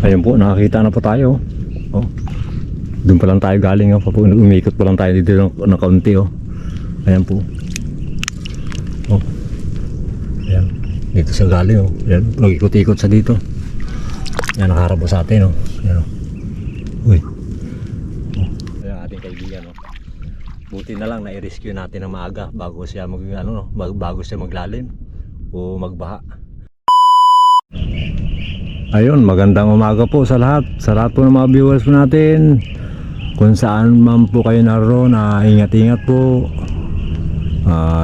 Ayun po, nakakita na po tayo. Oh. Doon pa lang tayo galing. Oh. Umikot pa lang tayo dito ng kaunti. Oh. Ayan po. Oh. Ayan. Dito siya galing. Oh. Ayan. Nag-ikot-ikot sa dito. Ayan, nakaharap po sa atin. Oh. Ayan. Oh. Uy. Oh. Ayan ating kaibigan. Oh. Buti na lang na-rescue natin ng maaga bago siya bago siya maglalim o magbaha. Ayun, magandang umaga po sa lahat po ng mga viewers po natin. Kung saan man po kayo naroon, ingat-ingat po.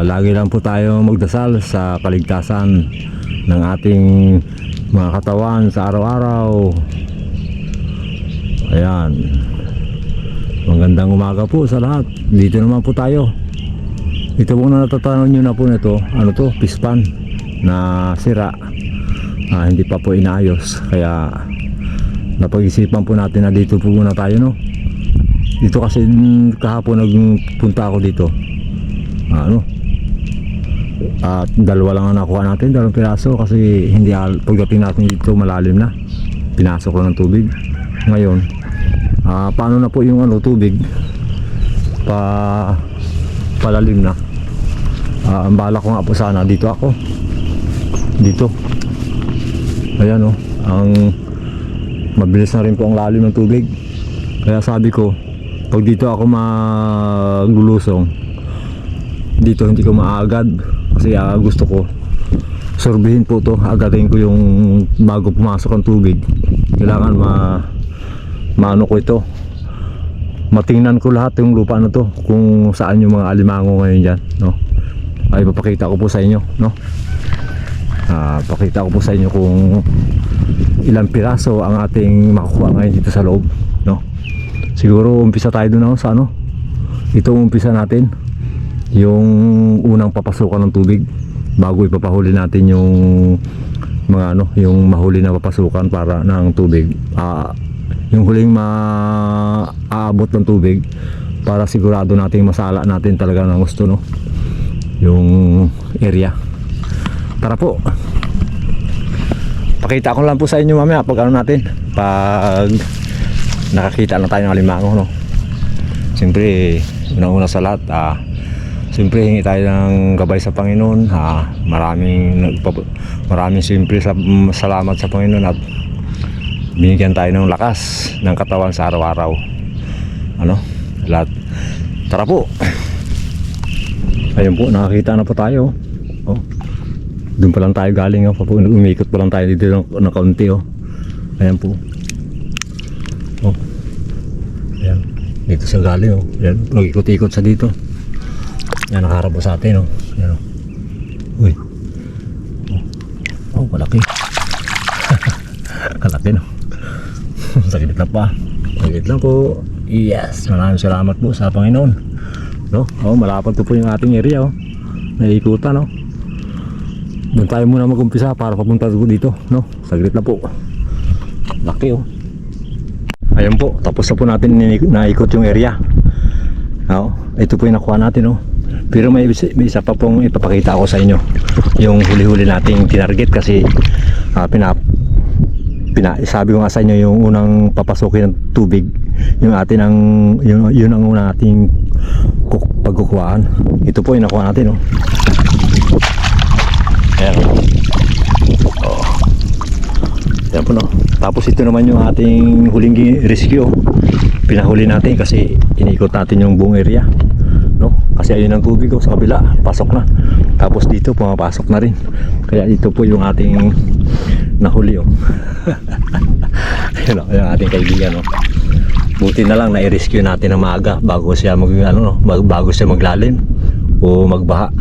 Lagi lang po tayo magdasal sa kaligtasan ng ating mga katawan sa araw-araw. Ayan. Magandang umaga po sa lahat. Dito naman po tayo. Ito po na natatanong nyo na po nito. Ano to? Pispan na sira. Hindi pa po inayos, kaya napag-isipan po natin na dito po muna tayo, no? Dito kasi kahapon nagpunta ako dito, at dalawa lang ang nakuha natin, 2 piraso, kasi hindi pagdating natin dito malalim na, pinasok ko ng tubig. Ngayon paano na po yung tubig palalim na. Ang bala ko nga po sana dito ako dito. Ayan oh, ang mabilis na rin po ang lalim ng tubig. Kaya sabi ko, pag dito ako maglulusong, dito hindi ko maagad. Kasi gusto ko sorbihin po to, agatin ko yung bago pumasok ang tubig. Kailangan maano ko ito, matingnan ko lahat yung lupa na to, kung saan yung mga alimango ngayon dyan, no? Ay papakita ko po sa inyo, no? Pakita ko po sa inyo kung ilang piraso ang ating makukuha ngayon dito sa loob, no? Siguro umpisa tayo doon sa ito umpisa natin yung unang papasukan ng tubig bago ipapahuli natin yung mga yung mahuli na papasukan para ng tubig, yung huling maaabot ng tubig, para sigurado nating masala natin talaga ng gusto, no? Yung area. Tara po. Pakita ko lang po sa inyo mamaya pag natin, pag nakakita na tayo ng alimango, no? Siyempre, una sa lahat, siyempre hingi tayo ng gabay sa Panginoon. Maraming siyempre salamat sa Panginoon at binigyan tayo ng lakas ng katawan sa araw-araw. Lahat. Tara po. Ayun po, nakakita na po tayo. Oh. Doon pa lang tayo galing. Umikot pa lang tayo dito ng kaunti. Oh. Ayan po. Oh. Ayan. Dito siya galing. Oh. Ayan. Nag-ikot-ikot sa dito. Ayan, nakaharap po sa atin. Oh. Ayan. Oh. Uy. Oh, malaki. Kalaki, no? Sakit na pa. Sakit lang po. Yes. Maraming salamat po sa Panginoon. No? Oh, malapad po yung ating area. Oh. Naikutan, no? Doon tayo muna mag-umpisa para papunta dito, no? Saglit na po. Laki, oh. Ayun po, tapos na po natin naikot yung area. Ito po yung nakuha natin, oh. Pero may isa pa pong ipapakita ako sa inyo. Yung huli-huli nating tinarget kasi sabi ko nga sa inyo, yung unang papasukin ng tubig, yung atin yun ang unang ating pagkukuhaan. Ito po yung nakuha natin, oh. Ayan. Oh. Ayan po, no. Tapos ito naman yung ating huling rescue. Pinahuli natin kasi inikot natin yung buong area, no? Kasi ayun ang tubig sa kabila, pasok na. Tapos dito pumapasok na rin. Kaya ito po yung ating nahuli, oh. Ayan, yung ating kaibigan, no. Buti na lang na-rescue natin ng maaga bago siya bago siya maglalim o magbaha.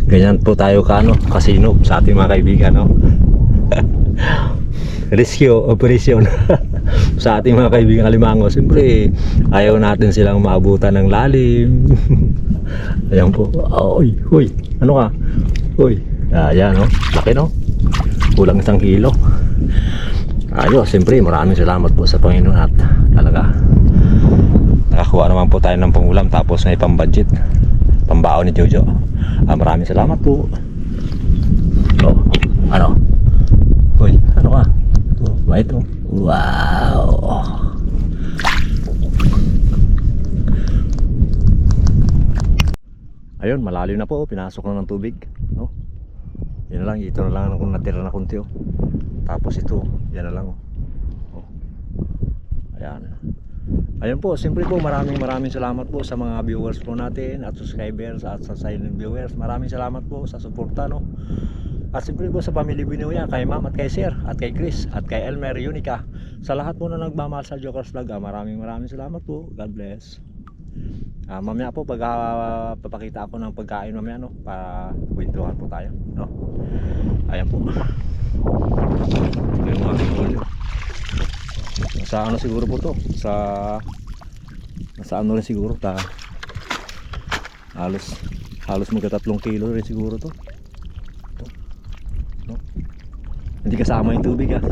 Ganyan po tayo kasino sa ating mga kaibigan, no? Rescue operation sa ating mga kaibigan alimango. Siyempre ayaw natin silang maabutan ng lalim. Ayan po. Uy, ano ka? Uy, ayan, no? Laki, no? Kulang 1 kilo. Ayos, siyempre maraming salamat po sa Panginoon at talaga nakakuha naman po tayo ng pangulam, tapos may pambudget, pambaon ni Jojo. Maraming salamat po. Ano? Uy, ano ka? Ba ito? Wow! Ayun, malalim na po. Pinasok na ng tubig. No? Yan na lang. Ito na lang kung natira na kunti. Oh. Tapos ito. Yan na lang. Oh. Ayan. Ayun po. Siyempre po maraming salamat po sa mga viewers po natin at subscribers at sa silent viewers. Maraming salamat po sa suporta. No? At siyempre po sa pamilya Binuya, kay Ma'am at kay Sir at kay Chris at kay Elmer Unica. Sa lahat po na nagmamahal sa Jokers Vlog. Maraming salamat po. God bless. Mamaya po pag papakita ako ng pagkain mamaya, no, para kwentuhan po tayo, no. Ayan po. Ito yung mga huli. Sa ano siguro po to? Sa ano rin siguro ta. Halos magka 3 kilo rin siguro to. No? Hindi kasama yung tubig, ha.